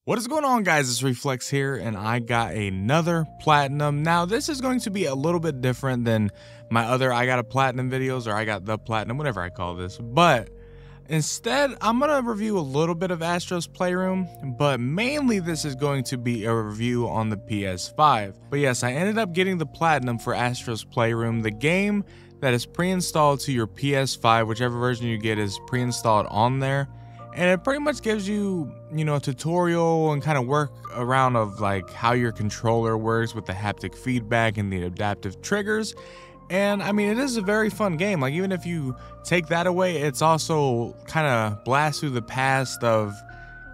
What is going on, guys? It's Reflex here, and I got another platinum. Now, this is going to be a little bit different than my other I got a platinum videos, or I got the platinum, whatever I call this. But instead, I'm going to review a little bit of Astro's Playroom, but mainly this is going to be a review on the PS5. But yes, I ended up getting the platinum for Astro's Playroom, the game that is pre-installed to your PS5, whichever version you get is pre-installed on there. And it pretty much gives you, a tutorial and kind of work around of like how your controller works with the haptic feedback and the adaptive triggers. And I mean, it is a very fun game. Like, even if you take that away, it's also kind of blast through the past of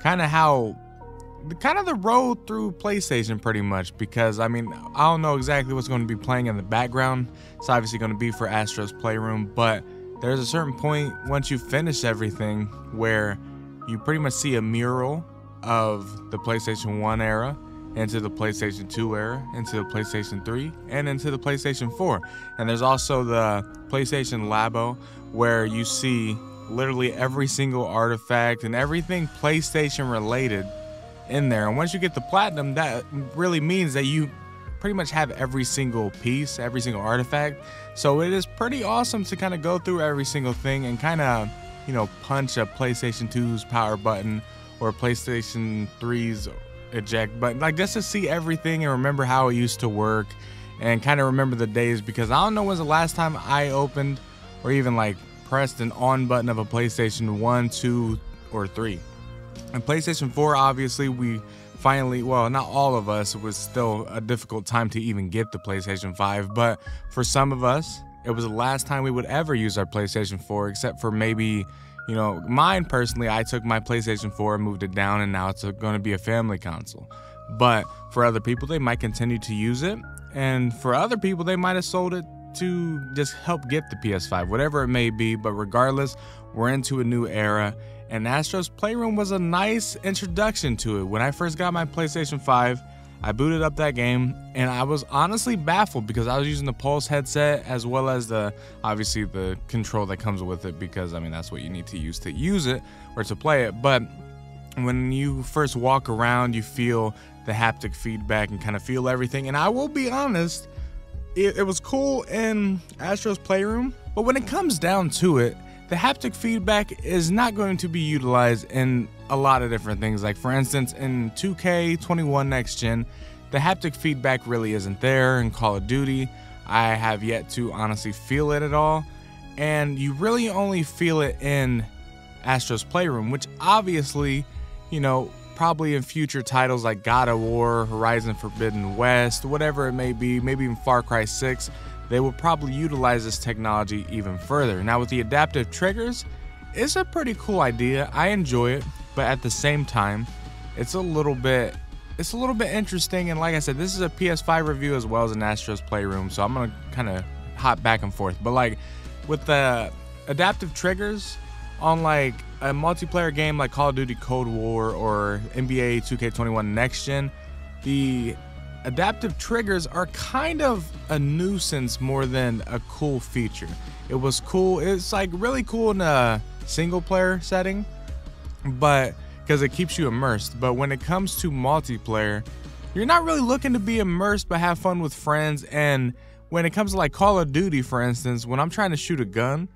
kind of the road through PlayStation pretty much, because I mean, I don't know exactly what's going to be playing in the background. It's obviously going to be for Astro's Playroom, but there's a certain point once you finish everything where you pretty much see a mural of the PlayStation 1 era into the PlayStation 2 era, into the PlayStation 3, and into the PlayStation 4. And there's also the PlayStation Labo, where you see literally every single artifact and everything PlayStation related in there. And once you get the platinum, that really means that you pretty much have every single piece, every single artifact. So it is pretty awesome to kind of go through every single thing and kind of punch a PlayStation 2's power button or PlayStation 3's eject button, like just to see everything and remember how it used to work and kind of remember the days, because I don't know when's the last time I opened or even like pressed an on button of a PlayStation 1, 2, or 3. And PlayStation 4, obviously, we finally, well, not all of us, it was still a difficult time to even get the PlayStation 5, but for some of us, it was the last time we would ever use our PlayStation 4, except for maybe, mine personally, I took my PlayStation 4 and moved it down, and now it's going to be a family console. But for other people, they might continue to use it, and for other people, they might have sold it to just help get the PS5, whatever it may be. But regardless, we're into a new era, and Astro's Playroom was a nice introduction to it. When I first got my PlayStation 5, I booted up that game, and I was honestly baffled because I was using the Pulse headset as well as obviously the control that comes with it, because I mean, that's what you need to use it or to play it. But when you first walk around, you feel the haptic feedback and kind of feel everything. And I will be honest, it was cool in Astro's Playroom, but when it comes down to it, the haptic feedback is not going to be utilized in a lot of different things. Like, for instance, in 2K21 Next Gen, the haptic feedback really isn't there. In Call of Duty, I have yet to honestly feel it at all. And you really only feel it in Astro's Playroom, which obviously, probably in future titles like God of War, Horizon Forbidden West, whatever it may be, maybe even Far Cry 6, they will probably utilize this technology even further. Now, with the adaptive triggers, it's a pretty cool idea. I enjoy it, but at the same time, it's a little bit interesting. And like I said, this is a PS5 review as well as an Astro's Playroom, so I'm gonna kind of hop back and forth. But like with the adaptive triggers on like a multiplayer game like Call of Duty Cold War or NBA 2K21 Next Gen, the adaptive triggers are kind of a nuisance more than a cool feature. It was cool. It's like really cool in a single player setting, but because it keeps you immersed. But when it comes to multiplayer, you're not really looking to be immersed but have fun with friends. And when it comes to like Call of Duty, for instance, when I'm trying to shoot a gun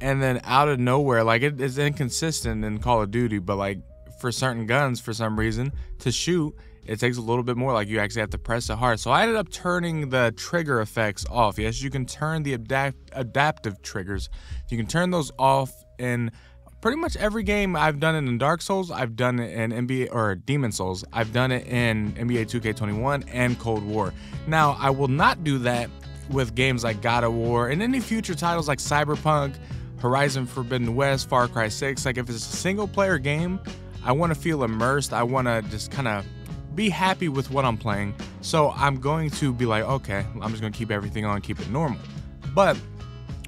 and then out of nowhere, like it's inconsistent in Call of Duty, but like for certain guns, for some reason, to shoot, it takes a little bit more, like you actually have to press it hard. So I ended up turning the trigger effects off. Yes, you can turn the adaptive triggers. You can turn those off in pretty much every game. I've done it in Dark Souls, I've done it in NBA or Demon Souls, I've done it in NBA 2K21 and Cold War. Now, I will not do that with games like God of War and any future titles like Cyberpunk, Horizon Forbidden West, Far Cry 6. Like, if it's a single player game, I want to feel immersed. I want to just kind of be happy with what I'm playing. So I'm going to be like, okay, I'm just going to keep everything on, keep it normal. But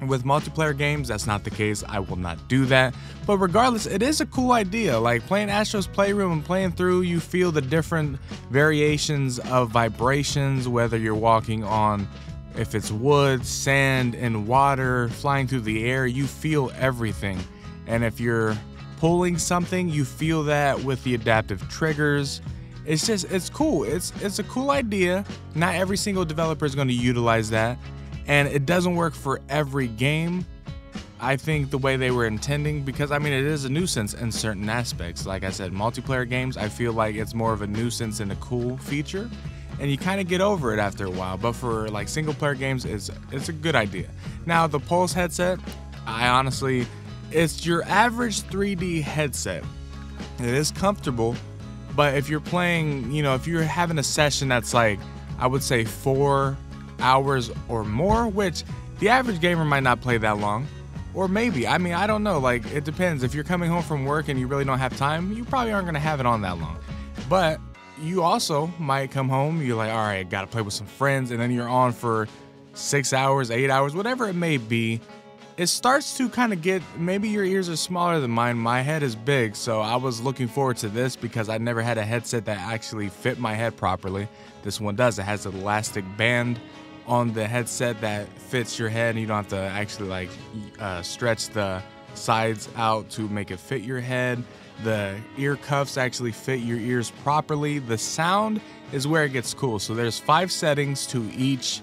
with multiplayer games, that's not the case. I will not do that. But regardless, it is a cool idea. Like playing Astro's Playroom and playing through, you feel the different variations of vibrations, whether you're walking on, if it's wood, sand, and water, flying through the air, you feel everything. And if you're pulling something. You feel that with the adaptive triggers. It's cool. It's a cool idea. Not every single developer is going to utilize that, and it doesn't work for every game, I think, the way they were intending, because I mean, it is a nuisance in certain aspects. Like I said, multiplayer games, I feel like it's more of a nuisance than a cool feature, and you kind of get over it after a while. But for like single player games, it's a good idea. Now the Pulse headset, it's your average 3D headset. It is comfortable, but if you're playing, if you're having a session that's like, I would say 4 hours or more, which the average gamer might not play that long. Or maybe, I mean, I don't know, like, it depends. If you're coming home from work and you really don't have time, you probably aren't gonna have it on that long. But you also might come home, you're like, all right, gotta play with some friends, and then you're on for 6 hours, 8 hours, whatever it may be. It starts to kind of get, maybe your ears are smaller than mine. My head is big, so I was looking forward to this because I never had a headset that actually fit my head properly. This one does. It has an elastic band on the headset that fits your head, and you don't have to actually like stretch the sides out to make it fit your head. The ear cuffs actually fit your ears properly. The sound is where it gets cool. So there's 5 settings to each.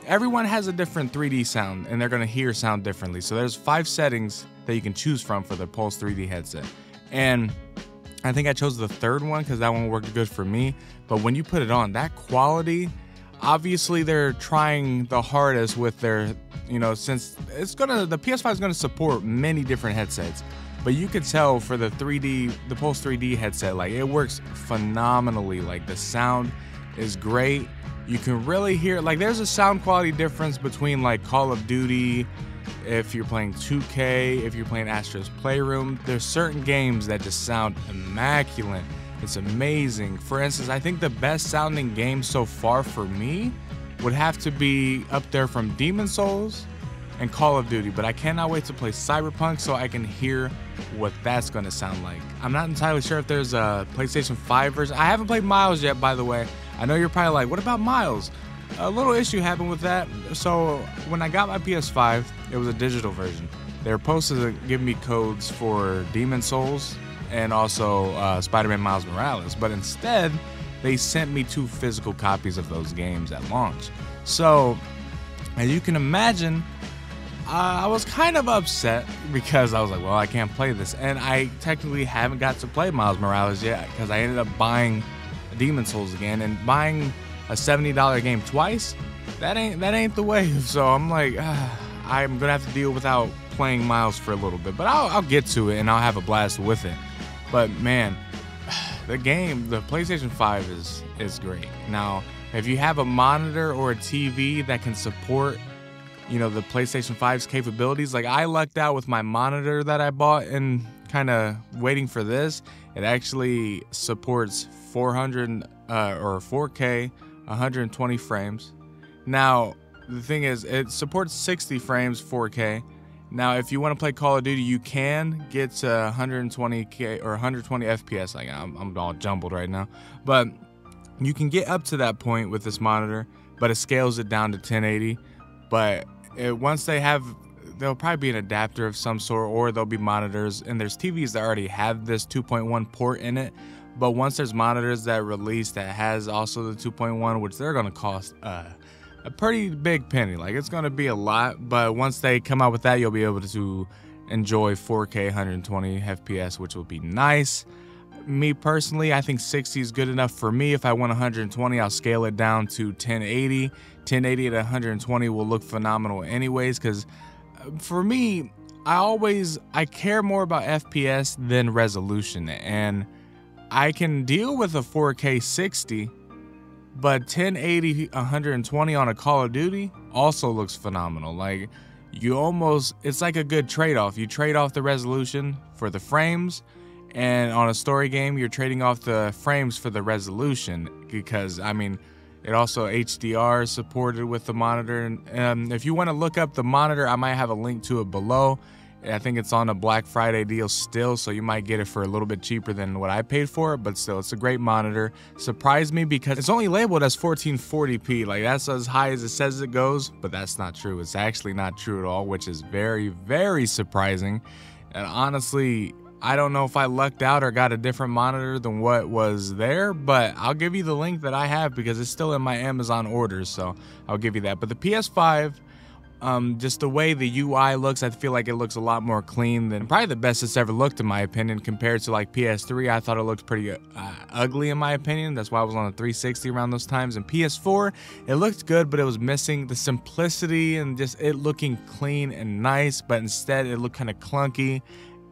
Everyone has a different 3D sound, and they're gonna hear sound differently. So there's 5 settings that you can choose from for the Pulse 3D headset. And I think I chose the 3rd one because that one worked good for me. But when you put it on, that quality, obviously they're trying the hardest with their, since the PS5 is gonna support many different headsets. But you could tell for the Pulse 3D headset, like, it works phenomenally. Like, the sound is great. You can really hear, like, there's a sound quality difference between like Call of Duty, if you're playing 2K, if you're playing Astro's Playroom. There's certain games that just sound immaculate. It's amazing. For instance, I think the best sounding game so far for me would have to be up there from Demon's Souls and Call of Duty, but I cannot wait to play Cyberpunk so I can hear what that's going to sound like. I'm not entirely sure if there's a PlayStation 5 version. I haven't played Miles yet, by the way. I know you're probably like, what about Miles? A little issue happened with that. So when I got my PS5, it was a digital version. They were supposed to give me codes for Demon's Souls and also Spider-Man Miles Morales, but instead they sent me 2 physical copies of those games at launch. So as you can imagine, I was kind of upset because I was like, well, I can't play this, and I technically haven't got to play Miles Morales yet because I ended up buying Demon's Souls again, and buying a $70 game twice, that ain't the way. So I'm like, I'm gonna have to deal without playing Miles for a little bit, but I'll get to it and I'll have a blast with it. But man, the PlayStation 5 is great. Now, if you have a monitor or a TV that can support, the PlayStation 5's capabilities, like I lucked out with my monitor that I bought and kind of waiting for this. It actually supports 400 or 4K, 120 frames. Now, the thing is, it supports 60 frames 4K. Now, if you want to play Call of Duty, you can get to 120K or 120 FPS. Like, I'm all jumbled right now. But you can get up to that point with this monitor, but it scales it down to 1080. But once there'll probably be an adapter of some sort, or there'll be monitors, and there's TVs that already have this 2.1 port in it. But once there's monitors that release that has also the 2.1, which they're going to cost a pretty big penny. Like, it's going to be a lot, but once they come out with that, you'll be able to enjoy 4K 120 FPS, which will be nice. Me personally, I think 60 is good enough for me. If I want 120, I'll scale it down to 1080. 1080 at 120 will look phenomenal anyways, because for me, I care more about FPS than resolution, and I can deal with a 4K 60, but 1080 120 on a Call of Duty also looks phenomenal. Like, it's like a good trade-off. You trade off the resolution for the frames, and on a story game, you're trading off the frames for the resolution, because, I mean, it also HDR is supported with the monitor. And if you want to look up the monitor, I might have a link to it below. I think it's on a Black Friday deal still, so you might get it for a little bit cheaper than what I paid for it, but still, it's a great monitor. Surprised me because it's only labeled as 1440p. Like, that's as high as it says it goes, but that's not true. It's actually not true at all, which is very, very surprising. And honestly, I don't know if I lucked out or got a different monitor than what was there, but I'll give you the link that I have because it's still in my Amazon orders, so I'll give you that. But the PS5, just the way the UI looks, I feel like it looks a lot more clean than probably the best it's ever looked in my opinion. Compared to like PS3, I thought it looked pretty ugly in my opinion. That's why I was on a 360 around those times. And PS4, it looked good, but it was missing the simplicity and just it looking clean and nice, but instead it looked kind of clunky.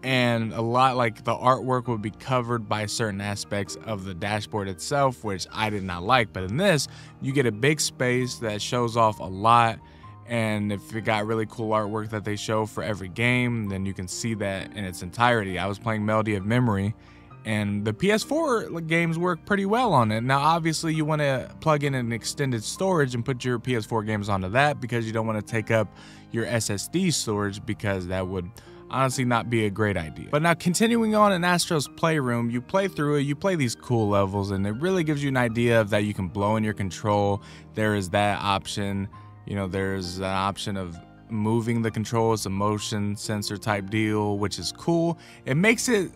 And a lot like the artwork would be covered by certain aspects of the dashboard itself, which I did not like. But in this, you get a big space that shows off a lot. And if it got really cool artwork that they show for every game, then you can see that in its entirety. I was playing Melody of Memory, and the PS4 games work pretty well on it. Now, obviously, you want to plug in an extended storage and put your PS4 games onto that because you don't want to take up your SSD storage, because that would honestly not be a great idea. But now continuing on in Astro's Playroom, you play through it, you play these cool levels, and it really gives you an idea of that you can blow in your control. There is that option. You know, there's an option of moving the control. It's a motion sensor type deal, which is cool. It makes it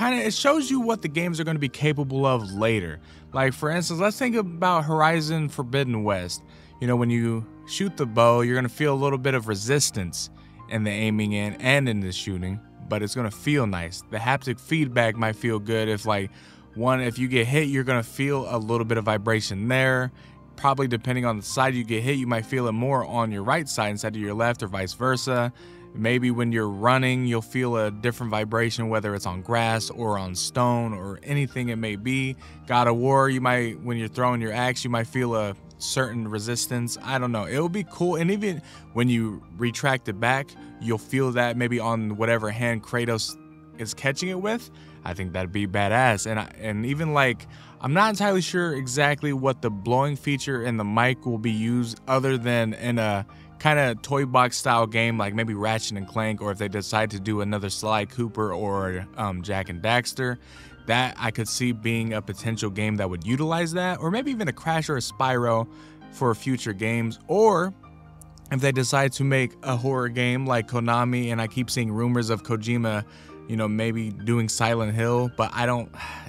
it shows you what the games are going to be capable of later. Like, for instance, let's think about Horizon Forbidden West. You know, when you shoot the bow, you're going to feel a little bit of resistance in the aiming in and in the shooting, but it's going to feel nice. The haptic feedback might feel good if if you get hit, you're going to feel a little bit of vibration there. Probably depending on the side you get hit, you might feel it more on your right side instead of your left, or vice versa. Maybe when you're running, you'll feel a different vibration, whether it's on grass or on stone or anything it may be. God of War, when you're throwing your axe, you might feel a certain resistance. I don't know. It'll be cool. And even when you retract it back, you'll feel that maybe on whatever hand Kratos is catching it with. I think that'd be badass. And even I'm not entirely sure exactly what the blowing feature in the mic will be used, other than in a kind of toy box style game like maybe Ratchet and Clank, or if they decide to do another Sly Cooper or Jak and Daxter. That I could see being a potential game that would utilize that, or maybe even a Crash or a Spyro for future games. Or if they decide to make a horror game like Konami, and I keep seeing rumors of Kojima, you know, maybe doing Silent Hill, but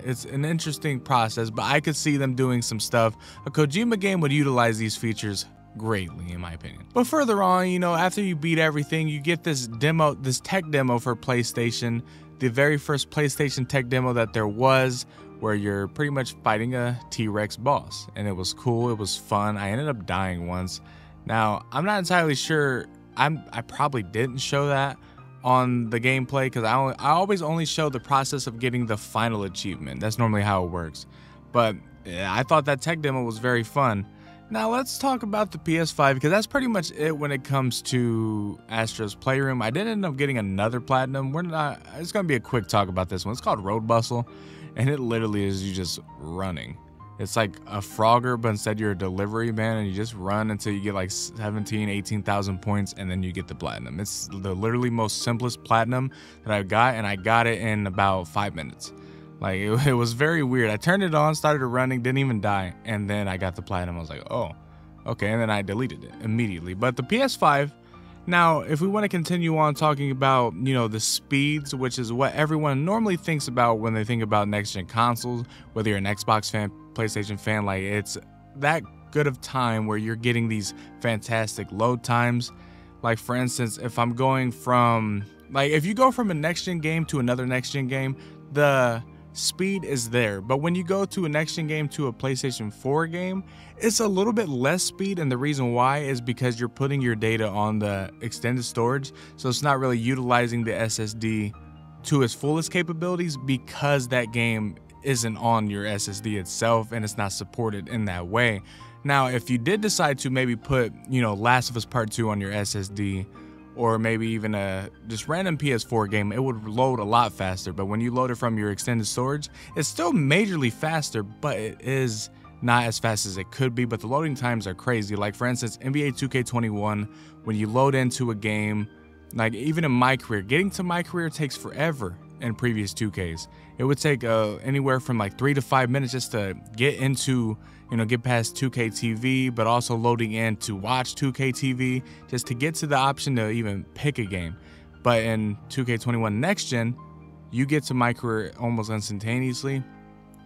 it's an interesting process, but I could see them doing some stuff. A Kojima game would utilize these features greatly, in my opinion. But further on, you know, after you beat everything, you get this tech demo for PlayStation, the very first PlayStation tech demo that there was, where you're pretty much fighting a T-Rex boss, and it was cool, it was fun. I ended up dying once. Now, I'm not entirely sure, I probably didn't show that on the gameplay, because I always only show the process of getting the final achievement. That's normally how it works. But yeah, I thought that tech demo was very fun. Now let's talk about the PS5, because that's pretty much it when it comes to Astro's Playroom. I did end up getting another platinum. It's gonna be a quick talk about this one. It's called Road Bustle, and it literally is you just running. It's like a Frogger, but instead you're a delivery man, and you just run until you get like 18,000 points, and then you get the platinum. It's the literally most simplest platinum that I got, and I got it in about 5 minutes. Like, it was very weird. I turned it on, started running, didn't even die, and then I got the platinum. I was like, oh, okay, and then I deleted it immediately. But the PS5, now, if we want to continue on talking about, you know, the speeds, which is what everyone normally thinks about when they think about next-gen consoles, whether you're an Xbox fan, PlayStation fan, like, it's that good of time where you're getting these fantastic load times. Like, for instance, if I'm going from, if you go from a next-gen game to another next-gen game, the speed is there. But when you go to a next-gen game to a PlayStation 4 game, it's a little bit less speed, and the reason why is because you're putting your data on the extended storage, so it's not really utilizing the SSD to its fullest capabilities, because that game isn't on your SSD itself and it's not supported in that way. Now, if you did decide to maybe put, you know, Last of Us Part 2 on your SSD, or maybe even a just random PS4 game, it would load a lot faster. But when you load it from your extended storage, it's still majorly faster, but it is not as fast as it could be. But the loading times are crazy. Like, for instance, NBA 2K21, when you load into a game, like even in my career, getting to my career takes forever in previous 2Ks. It would take anywhere from like 3 to 5 minutes just to get into, you know, get past 2K TV, but also loading in to watch 2K TV, just to get to the option to even pick a game. But in 2K21 Next Gen, you get to my career almost instantaneously,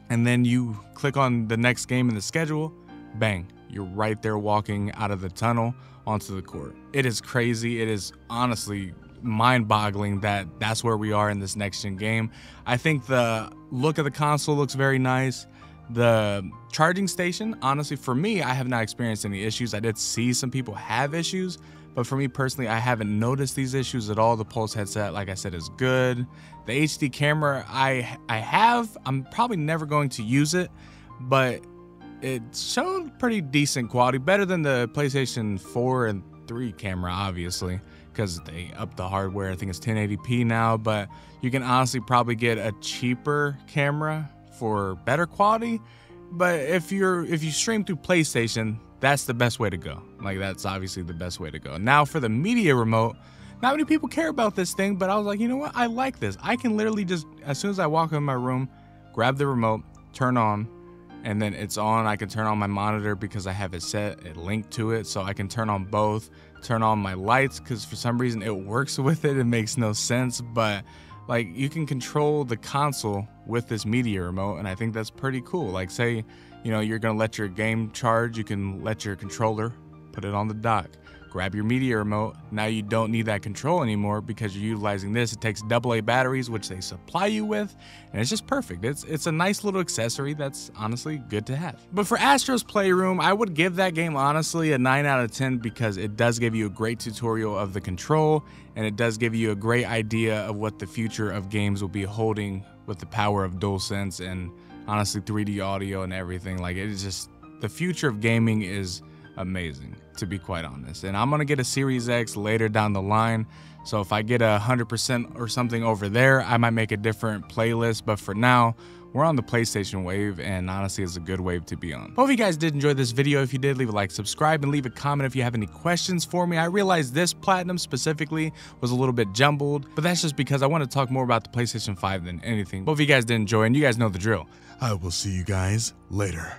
and then you click on the next game in the schedule, bang, you're right there walking out of the tunnel onto the court. It is crazy. It is honestly mind-boggling that that's where we are in this next-gen game. I think the look of the console looks very nice. The charging station, honestly, for me, I have not experienced any issues. I did see some people have issues, but for me personally, I haven't noticed these issues at all. The Pulse headset, like I said, is good. The HD camera, I'm probably never going to use it, but it showed pretty decent quality, better than the PlayStation 4 and 3 camera, obviously, because they upped the hardware. I think it's 1080p now, but you can honestly probably get a cheaper camera for better quality. But if you stream through PlayStation, that's the best way to go. Like, that's obviously the best way to go. Now for the media remote, not many people care about this thing, but I was like, you know what, I like this. I can literally just, as soon as I walk in my room, grab the remote, turn on, and then it's on. I can turn on my monitor because I have it set, it linked to it, so I can turn on both, turn on my lights, because for some reason it works with it. It makes no sense, but like, you can control the console with this media remote, and I think that's pretty cool. Like, say, you know, you're gonna let your game charge, you can let your controller put it on the dock, grab your media remote. Now you don't need that control anymore because you're utilizing this. It takes AA batteries, which they supply you with, and it's just perfect. It's a nice little accessory that's honestly good to have. But for Astro's Playroom, I would give that game honestly a 9 out of 10 because it does give you a great tutorial of the control, and it does give you a great idea of what the future of games will be holding with the power of DualSense and honestly 3D audio and everything. Like, it is just, the future of gaming is amazing, to be quite honest. And I'm gonna get a Series X later down the line, so if I get 100% or something over there, I might make a different playlist. But for now, we're on the PlayStation wave, and honestly, it's a good wave to be on. Hope you guys did enjoy this video. If you did, leave a like, subscribe, and leave a comment if you have any questions for me. I realized this Platinum specifically was a little bit jumbled, but that's just because I want to talk more about the PlayStation 5 than anything. Hope you guys did enjoy, and you guys know the drill. I will see you guys later.